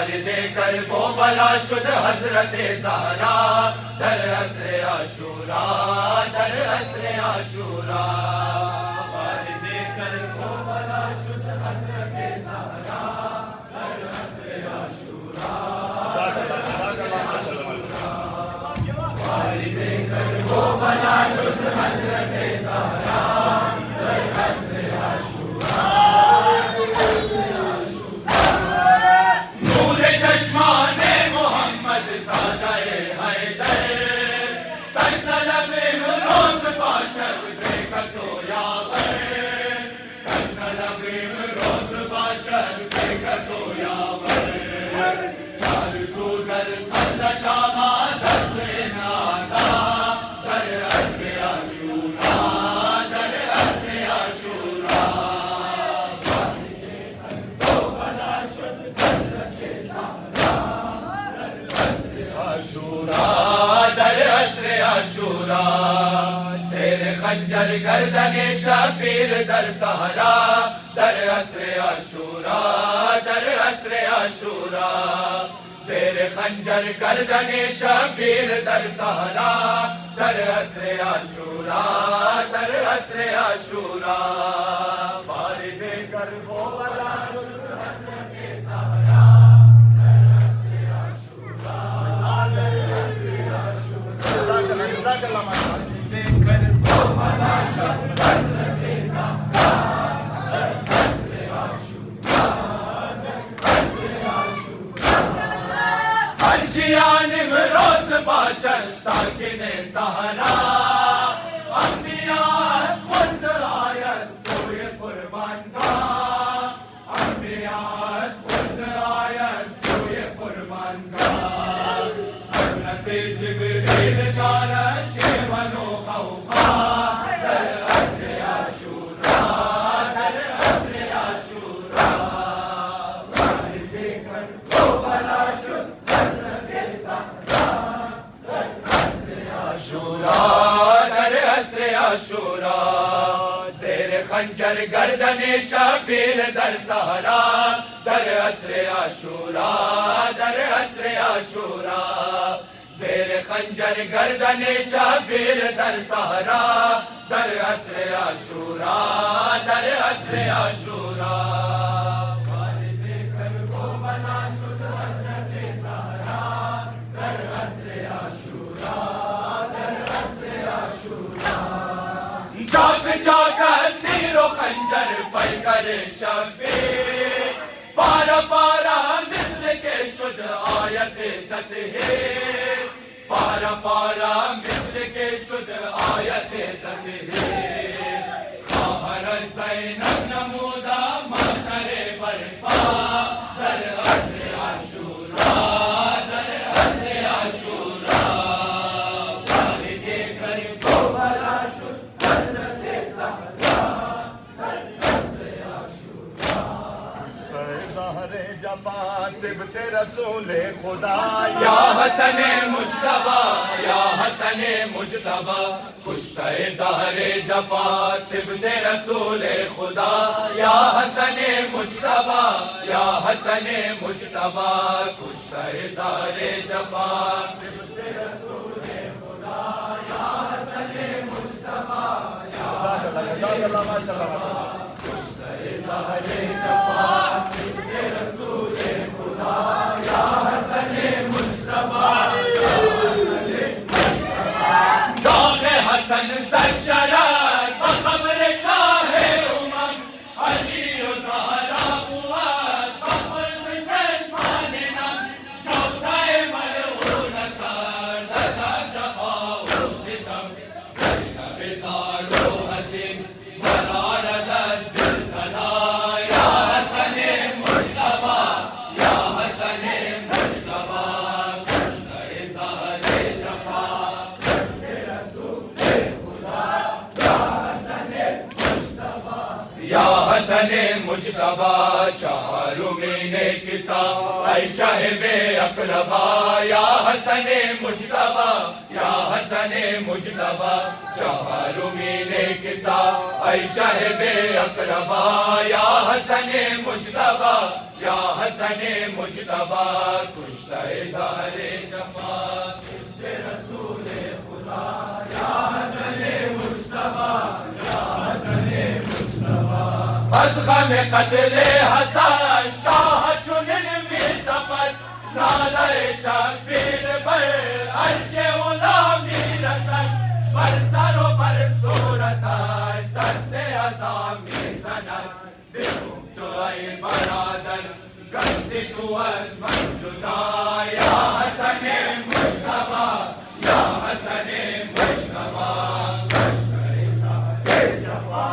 वारिदे कर्बो बला शुद्ध हजरत ज़हरा दर असरे आशूरा दर असरे आशूरा वारिदे कर्बो बला शुद्ध हजरत ज़हरा दर असरे आशूरा वारिदे कर्बो बला शुद्ध हजरत ज़हरा दर असरे आशूरा खंजर गर्दने शबीर दर सहरा दर असरे आशूरा दर असरे आशूरा शेर खंजर गर्दने शबीर दर सहरा दर असरे आशूरा दर असरे आशूरा वारिदे कर्बो बला शुद्ध हजरत ज़हरा दर असरे आशूरा दर असरे आशूरा अर्शियान रोज बाशर साकिने सहरा अंबिया खुद आयत सोए कुर्बान का अंबिया खुद आयत सोए कुर्बान का हज़रत जिब्रील का शेवनो खौफा दर असरे आशूरा दर असरे आशूरा वारिदे कर्बो बला शुद्ध आशूरा शेर खंजर गर्दने शबीर दर सहरा दर असरे आशूरा दर असरे आशूरा शेर खंजर गर्दने शबीर दर सहरा दर असरे आशूरा दर असरे आशूरा वारिदे कर्बो बला शुद्ध हजरत ज़हरा दर असरे आशूरा चाक चाक तीरो खंजर पर करे शबीर पारा पारा मिस्र के शुद्ध आयत तत्हीर पारा पारा मिस्र के शुद्ध आयत तत्हीर खाहर ज़ैनब नमूदा माशरे बरपा दर असरे आशूरा दर असरे आशूरा वारिदे कर्बो बला शुद्ध जफा सिबते रसूले खुदा या हसने मुज्तबा या हसने मुज्तबा कुश्ते ज़हरे जफा सिबते रसूले खुदा या हसने मुज्तबा या हसने मुज्तबा कुश्ते ज़हरे जफा सिबते रसूले खुदा या हसने मुज्तबा या कुश्ते ज़हरे जफा सिबते रसूले खुदा या हसने मुज्तबा या हसने मुज्तबा दाग हसन सरशरत बखबर शाह उमम अली व ज़हरा बुआत बखुल्द चश्मान नम चौथाए मलऊन कर दगा जफा उ सितम ज़ैनब ज़ारो हसीन बरारद दिल सदा या हसने मुज्तबा या हसने मुज्तबा कुश्ते ज़हरे जफा सिबते रसूले खुदा या हसने मुज्तबा या हसने मुज्तबा चारों महीने किसा ऐ शाहिबे अक़रबा या हसने मुज्तबा या हसने मुज्तबा चारों महीने किसा ऐ शाहिबे अक़रबा या हसने मुज्तबा या हसन मुज्तबा कुश्ता ज़ारे जफा सिद्दे रसूल खुदा या हसन मुज्तबा या हसन मुज्तबा बस गम कत्ले हसन शाह चुनन में तपत नाले शबीर पर अर्शे उला में रसन पर सरो पर सूरताश दस्ते अज़ामी सनत बेमुफ्त ऐ बरादर गश्ती तू अज़ मन जुदा या हसन मुज्तबा या हसन मुज्तबा कश्ते ज़ारे जफा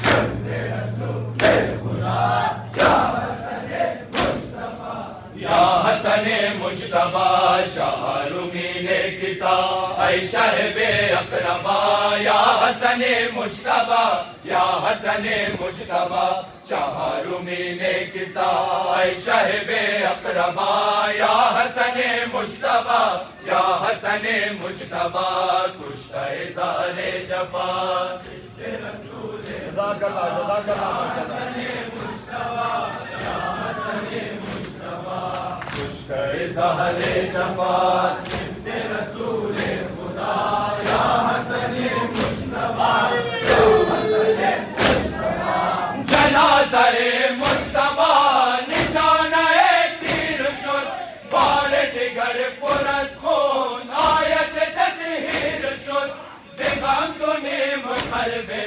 सिद्दे रसूल खुदा या हसन मुज्तबा या हसन मुज्तबा चारू मीने किसा ऐ शहबे अक़रबा या हसन मुज्तबा या हसन मुज्तबा चारू मीने किसा ऐ शहबे अक़रबा या हसन मुज्तबा या हसन मुज्तबा कुश्ता ज़ारे जफा सिद्दे रसूल जज़ाकल्लाह हसन मुज्तबा या हसन मुज्तबा कुश्ता ज़ारे जफा सिद्दे रसूल खुदा या हसन मुज्तबा या हसन मुज्तबा जनाज़े मुज्तबा निशाना तीर शुद बार दिगर पुरस खून आयत तत्हीर शुद ज़िगम तूने मुक़ल्बे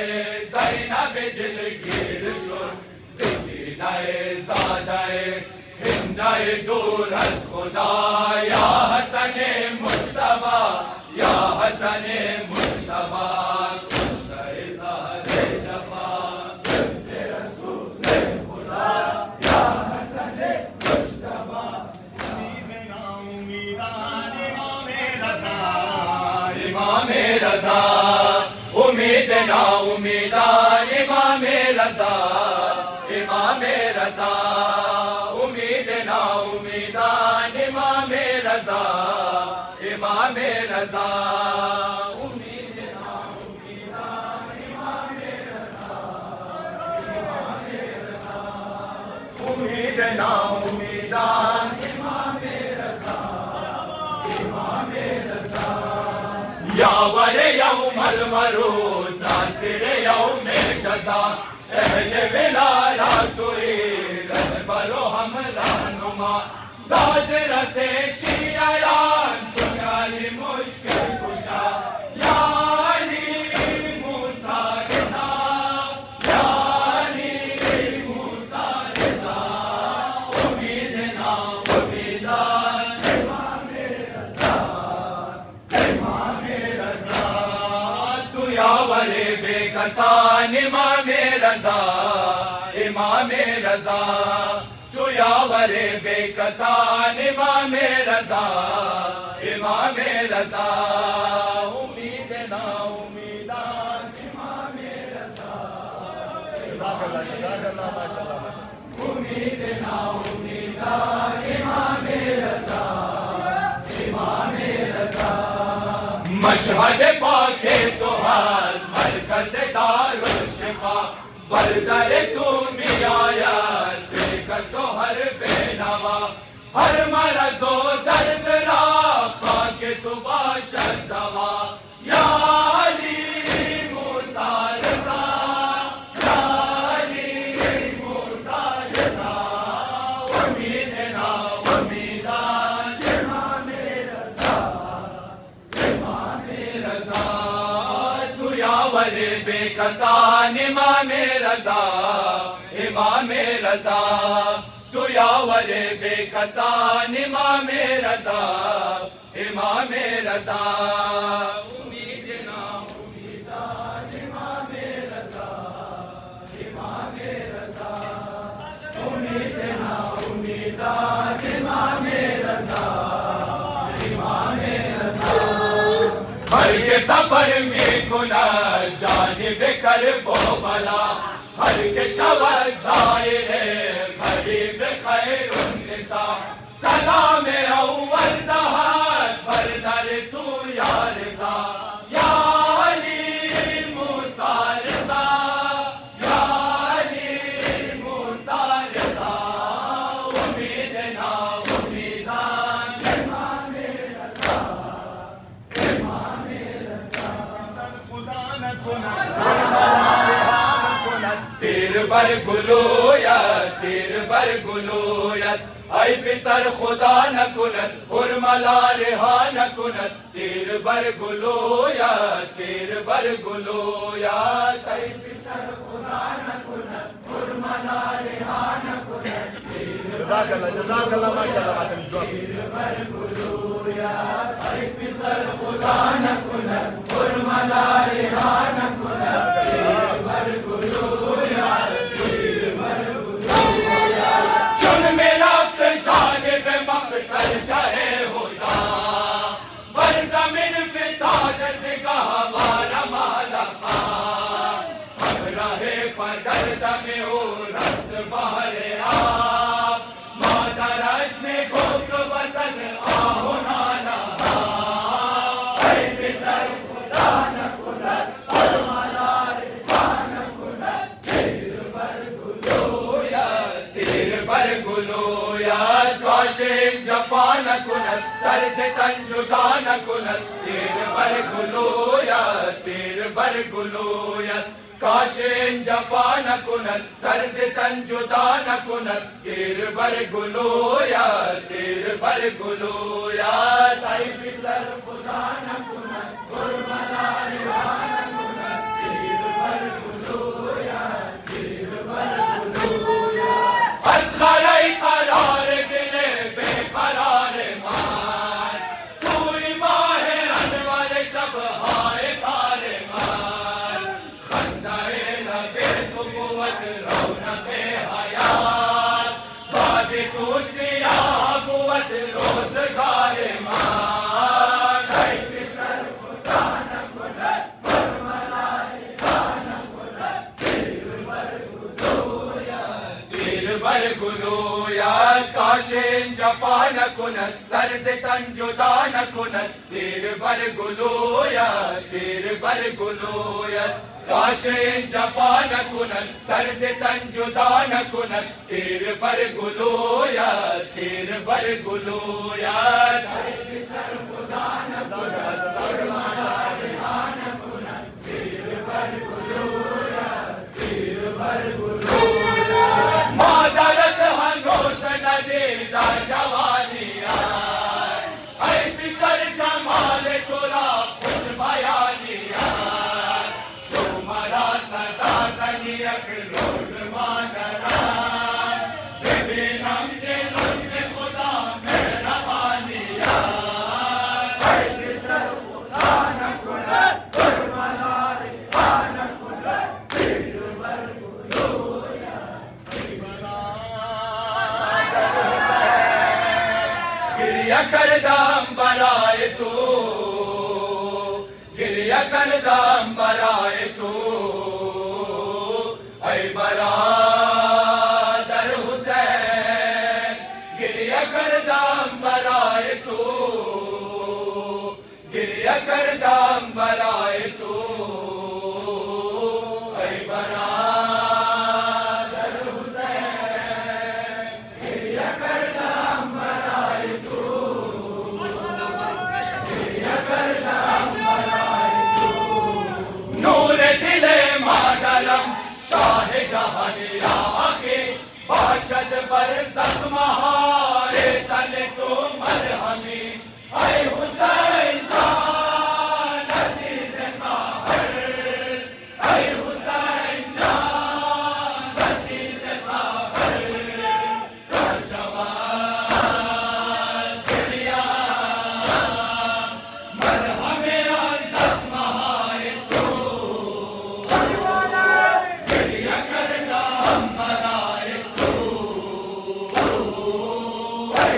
ज़ैनब दिलगीर शुद ज़कीनाए ज़ादाए हिंदाए दूर अज़ खुदा या हसन मुज्तबा या हसन मुज्तबा कुश्ता ज़ारे जफा सिद्दे रसूल खुदा या हसन मुज्तबा इमाम रज़ा उम्मीद ना उम्मीदान इमाम रज़ा इमाम रज़ा उम्मीद ना उम्मीदान इमाम रज़ा इमाम रज़ा उम्मीद ना उम्मीदान इमाम रज़ा इमाम रज़ा उम्मीद ना उम्मीदान इमाम रज़ा इमाम रज़ा यावर यौमल वरूद नासिर यौम जज़ा अहले विलाया तुई रहबरो हम रहनुमा दाद रसे शियायान चुनाली मुश्किल कुशा या अली मूसा रज़ा या अली मूसा रज़ा उम्मीद ना उम्मीदान इमाम रज़ा इमाम रज़ा तू यावर बेकसान इमाम रज़ा इमाम रज़ा तू यावर बेकसान इमाम रज़ा इमाम रज़ा उम्मीद ना उम्मीदान इमाम रज़ा जज़ाकल्लाह माशाअल्लाह उम्मीद ना उम्मीदान इमाम रज़ा इमाम रज़ा मशहद पाके तो हज मरकज़ दारुल शिफा बरदर तू मियायत बेकसो हर बेनवा हर मरज़ो दर्द रा खाके तू बाशर दवा या अली मूसा रज़ा या अली मूसा रज़ा उम्मीद ना उम्मीदान इमाम रज़ा इमाम रज़ा तू यावर बेकसान इमाम रज़ा इमाम रज़ा तू यावर बेकसान इमाम रज़ा इमाम रज़ा उम्मीद ना उम्मीदान इमाम रज़ा इमाम रज़ा उम्मीद ना उम्मीदान इमाम रज़ा इमाम रज़ा हर के सफर में गुनाह जानिब कर बो बला हर के शवज़ ज़ाहिर गरीब खैरुन निसा सलाम अव्वल दहार बरदर तू या रज़ा या अली मूसा रज़ा या अली मूसा रज़ा बर गुलोयत तीर बर गुलोयत ऐ पिसर खुदा न कुनत उर्मला रिहा न कुनत तीर बर गुलोयत तीर बर गुलोयत ऐ पिसर खुदा न कुनत उर्मला रिहा न कुनत जज़ाकल्लाह माशाअल्लाह तीर बर गुलोयत ऐ पिसर खुदा न कुनत उर्मला रिहा न कुनत तीर बर गुलोयत तीर बर गुलोयत चुन मेरा जानिब मक़तल शाहे हुदा बर ज़मीन फिताद से गहवारा मालका हम रहे पदर दमे ओ रस्त बहरे आप मादरश में गोत्र बसद आहो नाला ऐ पिसर खुदा न कुनत उर्मला रिहा न कुनत तीर बर गुलोयत तीर बर गुलोयत काशिन जफा न कुनत सर से तन जुदा न कुनत तीर बर गुलोयत तीर बर गुलोयत काशिन जफा न कुनत सर से तन जुदा न कुनत तीर बर गुलोयत तीर बर गुलोयत ऐ पिसर खुदा न कुनत उर्मला रिहा न कुनत तीर बर गुलोयत तीर बर गुलोयत असग़र करार गिले बेकरार मान तू इमाम अनवर शब हाय तार मान खंदाए लबे तू कुव्वत रौनक हयात बाद तू सियाह कुव्वत रोज़गार मान ऐ पिसर खुदा न कुनत उर्मला रिहा न कुनत तीर बर गुलोयत तीर बर गुलोयत काशिन जफा न कुनत सर से तन जुदा न कुनत तीर बर गुलोयत तीर बर गुलोयत काशिन जफा न कुनत सर से तन जुदा न कुनत तीर बर गुलोयत तीर बर गुलोयत ऐ पिसर खुदा न कुनत उर्मला रिहा न कुनत तीर बर गुलोयत तीर बर गुलोयत मादरत हनोस न दीदा जवानिया ऐ पिसर जमाल तुरा खुश बयानिया तुम्हारा सदा सनियक रोज मादरान बेबीनम से लुत्फ़ खुदा मेहरबानिया ऐ पिसर खुदा न कुनत उर्मला रिहा न कुनत तीर बर गुलोयत गिरिया करदाम बराए तू गिरिया करदाम बराए तू ऐ बरादर हुसैन गिरिया करदाम बराए तू गिरिया करदाम बराए तू ऐ बरादर हुसैन गिरिया करदाम बराए तू गिरिया करदाम बराए तू नूर दिले मादरम शाह जहानिया आखे बाशद बर ज़ख्महारे तन तो मरहमी ऐ हुसैन जान अज़ीज़ ख़ाहर ऐ हुसैन जान अज़ीज़ ख़ाहर करशवान दुनिया मरहमे आन ज़ख्महारे तू गिरिया करदाम बराए तू ऐ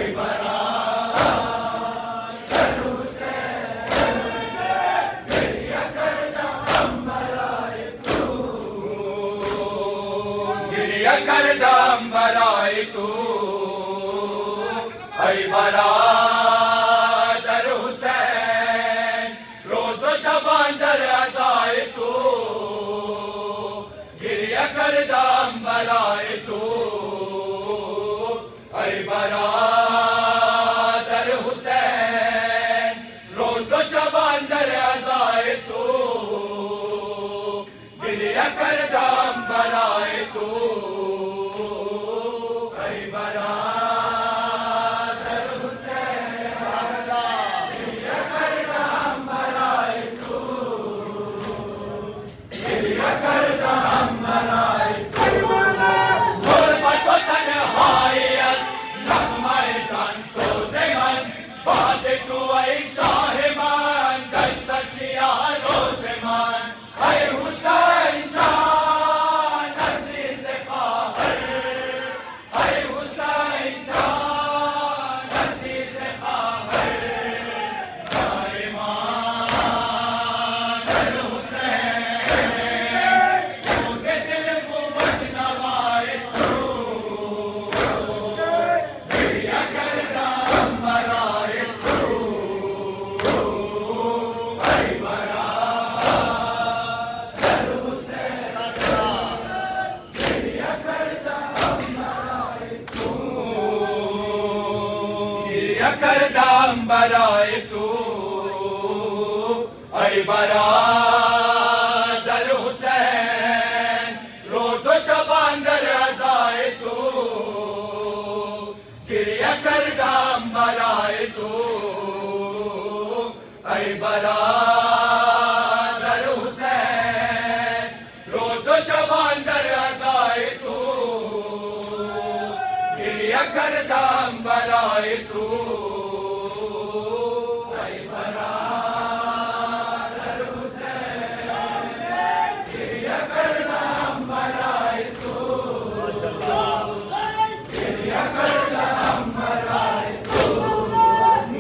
बरादर हुसैन गिरिया करदाम बराए तू गिरिया करदाम बराए तू ऐ बरादर हुसैन रोज़ो शबान दर अज़ाए तू गिरिया करदाम बराए तू ऐ बरादर हुसैन रोज़ो शबान दर अज़ाए तू गिरिया करदाम बराए तू ऐ बरादर हुसैन गिरिया करदम बराए तू गिरिया करदम बराए तू गुरबत व तन्हाइयत नग़्माए जान सोज़े मन बात तू ऐ शाह मन दश्त सियाह रोज़े मन ऐ हुसैन जान अज़ीज़ ख़ाहर ऐ हुसैन जान अज़ीज़ ख़ाहर या इमाम अल हुसैन सोज़े दिल कुव्वत नवाए तू गिरिया करदम बराए तू ऐ बरादर हुसैन गिरिया करदम बराए तू गिरिया करदम बराए तू ऐ बरादर हुसैन रोज़ो शबान दर अज़ाए तू गिरिया करदम बराए तू ऐ बरादर हुसैन रोज़ो शबान दर अज़ाए तू गिरिया करदम बराए तू ऐ बरादर हुसैन गिरिया करदम बराए तू गिरिया करदम बराए तू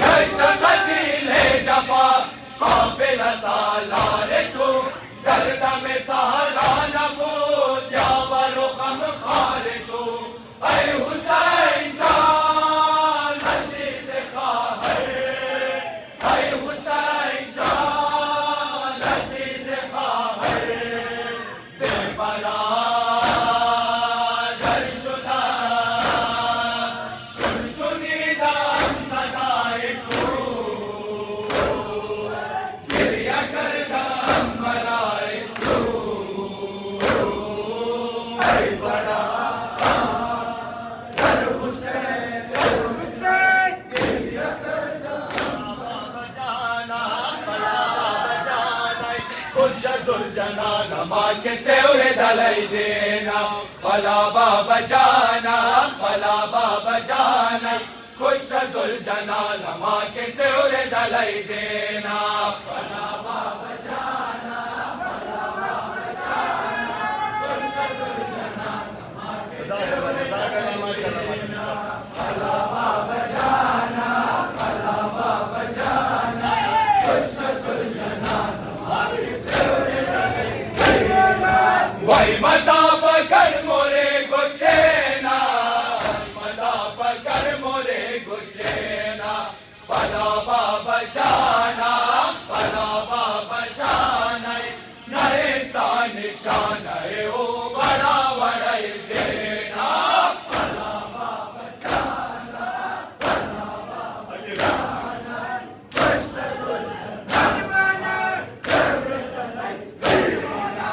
नश्त क़तीले जफ़ा काफ़िला सालार तू दर्द में सहारा नबूद यावर ग़म ख़ार तू ऐ हुसैन जान अज़ीज़ ख़ाहर ऐ हुसैन जान अज़ीज़ ख़ाहर बेबरादर शुदा चुनचुनीदा सदाए तू गिरिया करदम बराए तू ऐ बरादर हुसैन गिरिया करदम जना माँ के सेवरे दलाई देना फला बाबा जाना फला बाबा जाना खुश जुल जना माँ के सेवरे दलाई देना फला बाबा जाना फला बाबा जाना खुश जुल जना माँ के सेवरे दलाई देना फला बाबा जाना फला बाबा जाना खुश जुल जना माँ के सेवरे दलाई देना वही मता पकड़ मोरे गुचेना मता पकड़ मोरे गुचेना फला बाबा जाना फला बाबा जाना नए सा निशान है ओ बड़ा बड़ा देना फला बाबा जाना फला बाबा जाना कृष्ण सुलझना सेवरे दलाई देना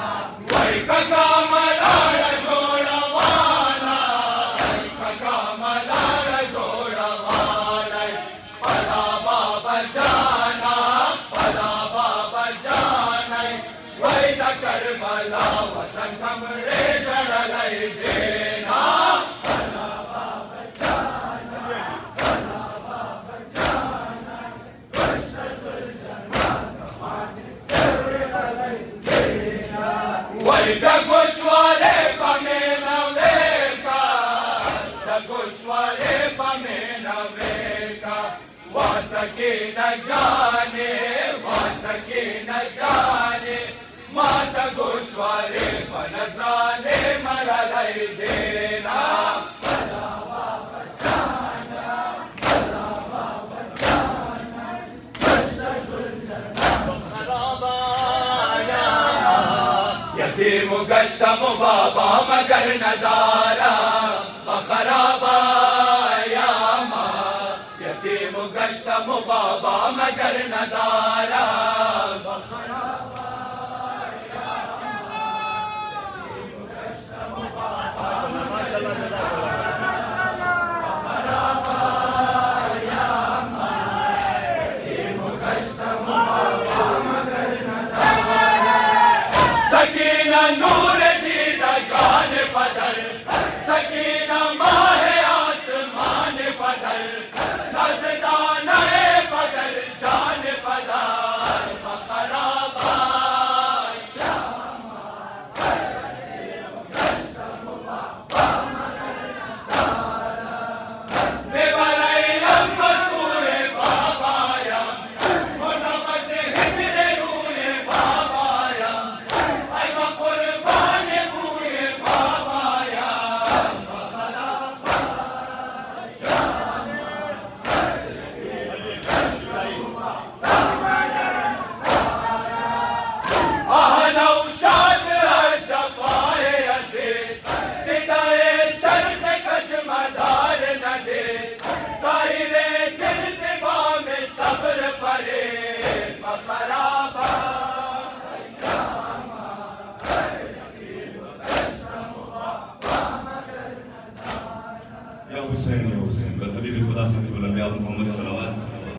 वही कका मलार जोड़वाना वही कका मलार जोड़वाना फला बाबा जाना फला बाबा जाना वही न करबला वतन कमरे जड़लाई देना फला बाबा जाना फला बाबा जाना कृष्ण सुलझना समाज सेवरे दलाई देना वही गोश्वारे पमे नवेका गोश्वारे पमे नवेका वासके न जाने वासके न जाने माता गोश्वारे पनजाने मललाई देना फला बाबा जाना फला बाबा जाना कृष्ण सुलझना यतीम गश्तम बाबा मगर नदारा बखराबा यामा यतीम गश्तम बाबा मगर नदारा बखराबा नूर दीदा गान बदल सकीना माहे आसमान बदल नजदाना बदल जान बदल बखराबा या हुसैन कल हबीब खुदा मोहम्मद सल्लल्लाहु